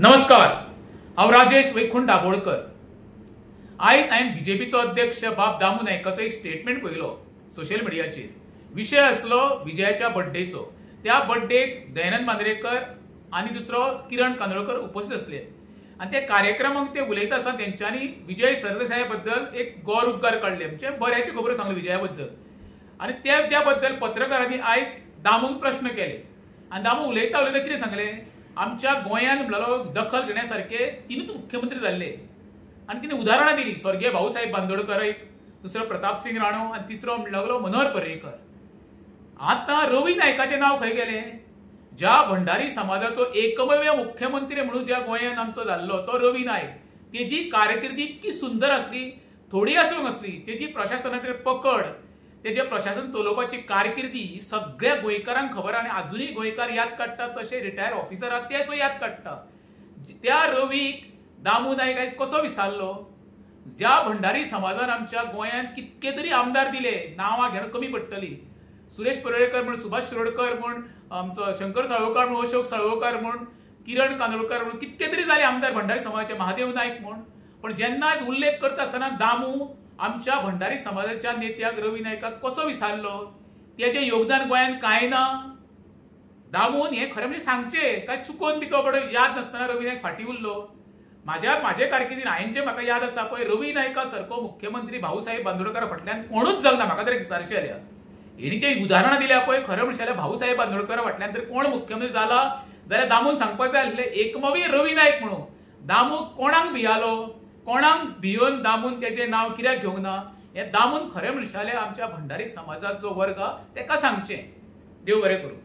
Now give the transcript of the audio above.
नमस्कार, हांव राजेश वैकुंठ दाबोळकर। आयज हांवें बीजेपीचो अध्यक्ष बाब दामू नायकाचो एक स्टेटमेंट पळयलो सोशल मिडियाचेर। विशय आसलो विजयाच्या बर्थडेचो। त्या बर्थडेक दयानंद मांद्रेकर आनी दुसरो किरण कांदोळकर उपस्थित आसले आनी त्या कार्यक्रमाक ते उलयता आसतना तेंच्यांनी विजय सरदेसाया बद्दल एक गौर उद्गार काडले, म्हणजे बऱ्याची खबरो सांगल्यो विजया बद्दल। आनी त्या बद्दल पत्रकारांनी आयज दामूक प्रश्न केले आनी दामू उलयता कितें सांगलें, आमच्या गोंयान म्हणलो दखल घेण्यासारखे तीनच मुख्यमंत्री जाल्ले आनी तिने उदाहरणां दिली। स्वर्गीय भाऊसाहेब बांदोडकर, एक दुसरो प्रताप सिंग राणो आनी तिसरो म्हणलो मनोहर पर्रीकर। आता रवी नायकाचें नाव खंय गेलें? ज्या भंडारी समाजाचो एकमेव मुख्यमंत्री म्हणून ज्या गोंयान आमचो जाल्लो तो रवी नायक, तेजी कारकिर्दी इतकी सुंदर आसली, थोडी आसूंक आसली, तेजी प्रशासनाचेर पकड, तेजे प्रशासन चलोवपाची कारकिर्दी सगळ्या गोंयकारांक खबर आनी अजूनही गोंयकार याद काडटात। तशें रिटायर ऑफिसर आहात ते याद काडटात। त्या रवीक दामू नायक आयज कसो विसारलो? ज्या भंडारी समाजान आमच्या गोंयान कितके तरी आमदार दिले, नांवां घेणं कमी पडटली। सुरेश पर्येकर म्हण, सुभाष शिरोडकर म्हण, आमचो शंकर साळोवकार म्हण, अशोक साळोवकार म्हण, किरण कांदोळकर म्हण, कितके तरी जाले आमदार भंडारी समाजाचे, महादेव नायक म्हण। पण जेन्ना आयज उल्लेख करता आसतना दामू आमच्या भंडारी समाजाच्या नेत्याक रवी नायकाक कसो विसारलो? त्याचे योगदान गोंयान कांय ना। दामून हे खरें म्हणजे सांगचें काय चुकोवन बी तो बरो याद नासतना रवी नायक फाटी उरलो? म्हाजे कारकिर्दीन हांवें जे म्हाका याद आसा पळय, रवी नायका सारको मुख्यमंत्री भाऊसाहेब बांदोडकरा फाटल्यान कोणूच जावना। म्हाका तरी विचारचें जाल्यार हेणी जे उदाहरणां दिल्या पळय, खरें म्हणचें जाल्यार भाऊसाहेब बांदोडकरा फाटल्यान तरी कोण मुख्यमंत्री जाला जाल्यार दामून सांगपाक जाय आसलें एकमेव रवी नायक म्हणून। दामू कोणाक भियालो, कोणाक भियोन दामून तेजें नांव कित्याक घेवंक ना, हें दामून खरें म्हणचें जाल्यार आमच्या भंडारी समाजाचो वर्ग तेका सांगचें। देव बरें करूं।